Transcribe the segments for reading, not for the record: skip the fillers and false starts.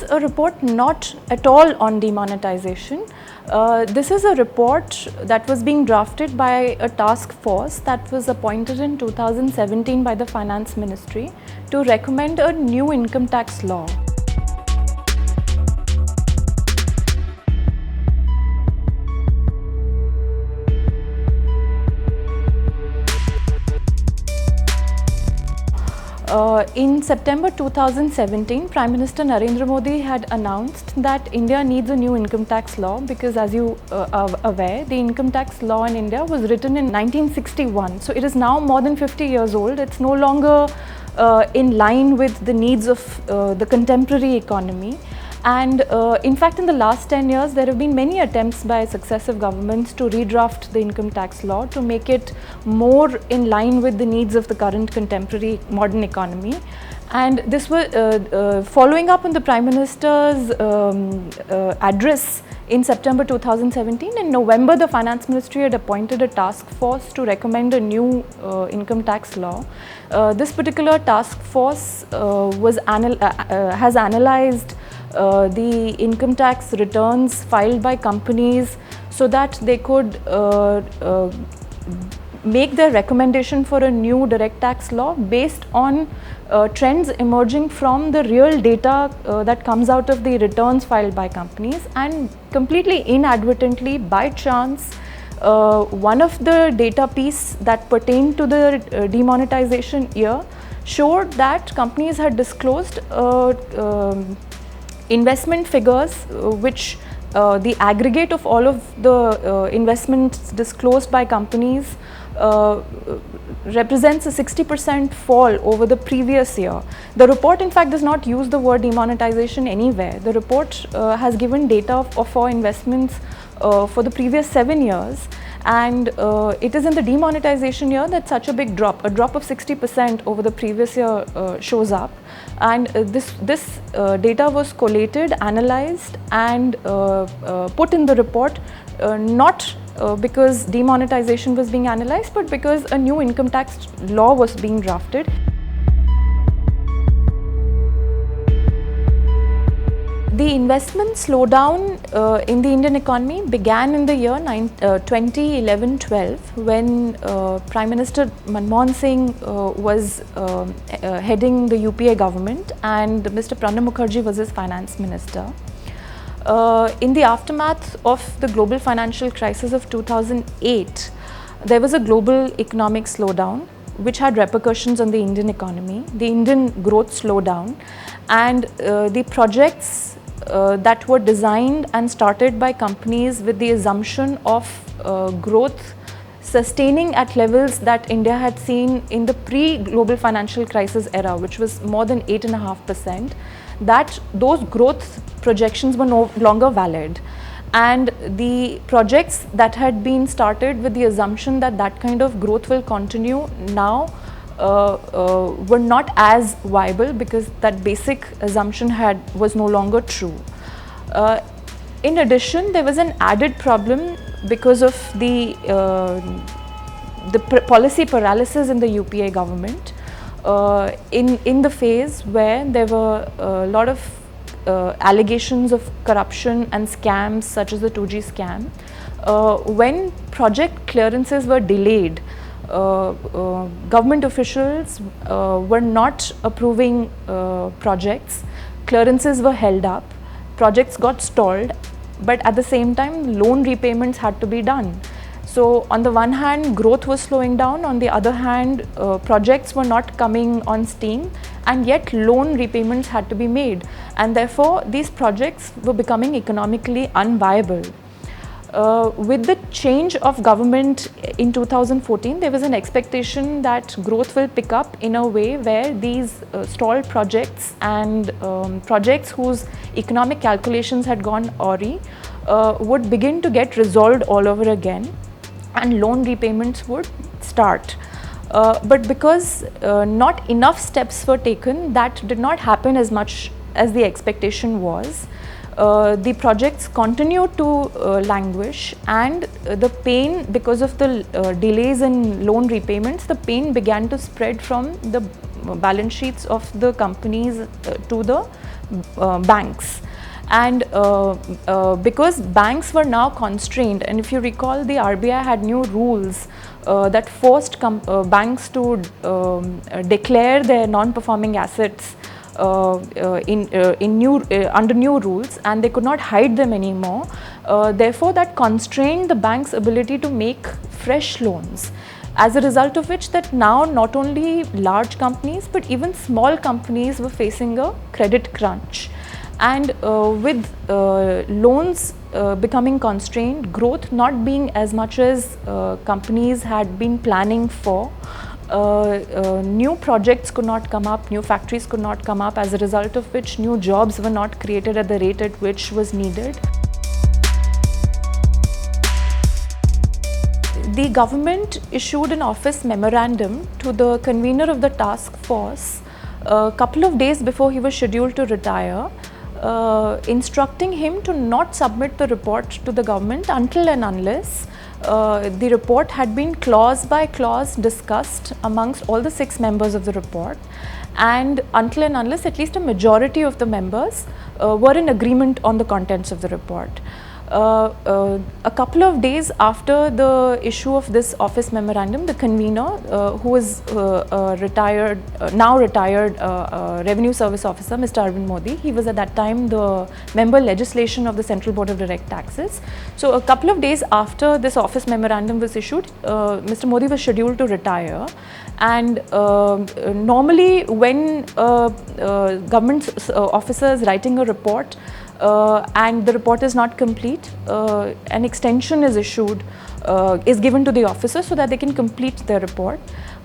is a report not at all on demonetization. This is a report that was being drafted by a task force that was appointed in 2017 by the Finance Ministry to recommend a new income tax law. In September 2017, Prime Minister Narendra Modi had announced that India needs a new income tax law because, as you are aware, the income tax law in India was written in 1961. So it is now more than 50 years old. It's no longer in line with the needs of the contemporary economy. And in fact, in the last 10 years, there have been many attempts by successive governments to redraft the income tax law to make it more in line with the needs of the current contemporary modern economy. And this was following up on the Prime Minister's address in September 2017. In November, the Finance Ministry had appointed a task force to recommend a new income tax law. This particular task force has analyzed the income tax returns filed by companies so that they could make their recommendation for a new direct tax law based on trends emerging from the real data that comes out of the returns filed by companies. And completely inadvertently, by chance, one of the data piece that pertained to the demonetization year showed that companies had disclosed investment figures which the aggregate of all of the investments disclosed by companies represents a 60% fall over the previous year. The report in fact does not use the word demonetization anywhere. The report has given data for investments for the previous 7 years, and it is in the demonetization year that such a big drop, a drop of 60% over the previous year shows up. And this data was collated, analyzed and put in the report, not because demonetization was being analyzed, but because a new income tax law was being drafted. The investment slowdown in the Indian economy began in the year 2011-12 when Prime Minister Manmohan Singh was heading the UPA government and Mr. Pranab Mukherjee was his finance minister. In the aftermath of the global financial crisis of 2008, there was a global economic slowdown which had repercussions on the Indian economy. The Indian growth slowed down, and the projects that were designed and started by companies with the assumption of growth sustaining at levels that India had seen in the pre-global financial crisis era, which was more than 8.5%, that those growth projections were no longer valid. And the projects that had been started with the assumption that that kind of growth will continue now were not as viable because that basic assumption was no longer true. In addition, there was an added problem because of the policy paralysis in the UPA government in the phase where there were a lot of allegations of corruption and scams such as the 2G scam. When project clearances were delayed, government officials were not approving projects, clearances were held up, projects got stalled, but at the same time loan repayments had to be done. So on the one hand, growth was slowing down, on the other hand, projects were not coming on steam, and yet loan repayments had to be made, and therefore these projects were becoming economically unviable. With the change of government in 2014, there was an expectation that growth will pick up in a way where these stalled projects and projects whose economic calculations had gone awry would begin to get resolved all over again, and loan repayments would start. But because not enough steps were taken, that did not happen as much as the expectation was. The projects continued to languish, and the pain, because of the delays in loan repayments, the pain began to spread from the balance sheets of the companies to the banks. And because banks were now constrained, and if you recall, the RBI had new rules that forced banks to declare their non-performing assets under new rules, and they could not hide them anymore. Therefore, that constrained the bank's ability to make fresh loans. As a result of which, that now not only large companies but even small companies were facing a credit crunch. And with loans becoming constrained, growth not being as much as companies had been planning for, new projects could not come up, new factories could not come up, as a result of which new jobs were not created at the rate at which was needed. The government issued an office memorandum to the convener of the task force a couple of days before he was scheduled to retire, instructing him to not submit the report to the government until and unless the report had been clause by clause discussed amongst all the 6 members of the report, and until and unless at least a majority of the members were in agreement on the contents of the report. A couple of days after the issue of this office memorandum, the convener, who was now retired Revenue Service Officer, Mr. Arvind Modi, he was at that time the member legislation of the Central Board of Direct Taxes. So a couple of days after this office memorandum was issued, Mr. Modi was scheduled to retire. And normally when government officer is writing a report, and the report is not complete, an extension is issued, is given to the officer so that they can complete their report.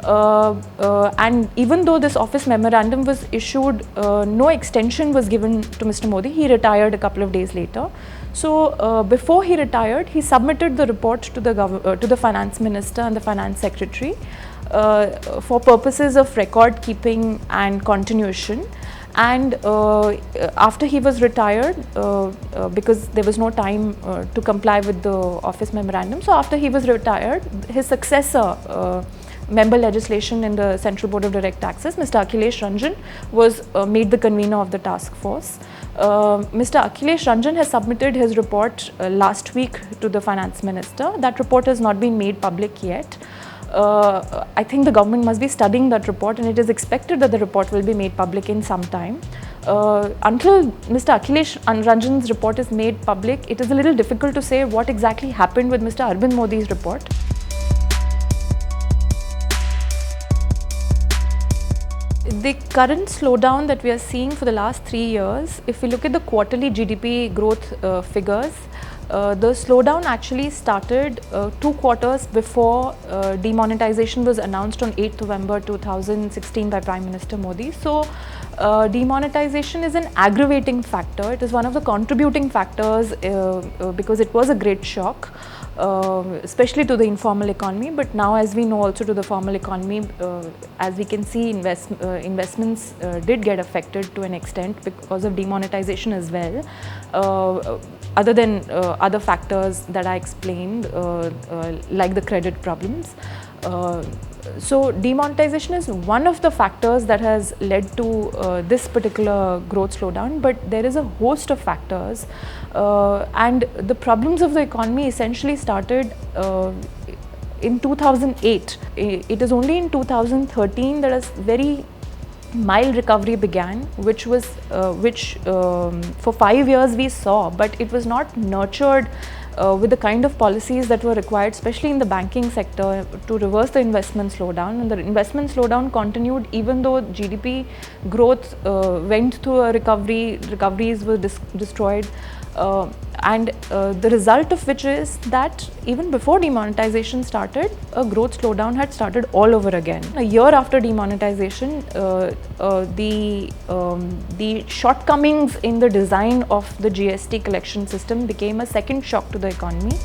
And even though this office memorandum was issued, no extension was given to Mr. Modi. He retired a couple of days later. So before he retired, he submitted the report to the finance minister and the finance secretary for purposes of record keeping and continuation. And after he was retired, because there was no time to comply with the office memorandum, so after he was retired, his successor, member legislation in the Central Board of Direct Taxes, Mr. Akhilesh Ranjan, was made the convener of the task force. Mr. Akhilesh Ranjan has submitted his report last week to the finance minister. That report has not been made public yet. I think the government must be studying that report, and it is expected that the report will be made public in some time. Until Mr. Akhilesh Ranjan's report is made public, it is a little difficult to say what exactly happened with Mr. Arvind Modi's report. The current slowdown that we are seeing for the last 3 years, if we look at the quarterly GDP growth figures, the slowdown actually started 2 quarters before demonetization was announced on 8th November 2016 by Prime Minister Modi. So, demonetization is an aggravating factor. It is one of the contributing factors because it was a great shock, especially to the informal economy. But now, as we know, also to the formal economy, as we can see, investments did get affected to an extent because of demonetization as well. Other than other factors that I explained, like the credit problems. So demonetization is one of the factors that has led to this particular growth slowdown, but there is a host of factors, and the problems of the economy essentially started in 2008. It is only in 2013 that a very mild recovery began, which for 5 years we saw, but it was not nurtured with the kind of policies that were required, especially in the banking sector, to reverse the investment slowdown. And the investment slowdown continued even though GDP growth went through a recovery, recoveries were destroyed, and the result of which is that even before demonetization started, a growth slowdown had started all over again. A year after demonetization, the shortcomings in the design of the GST collection system became a second shock to the economy.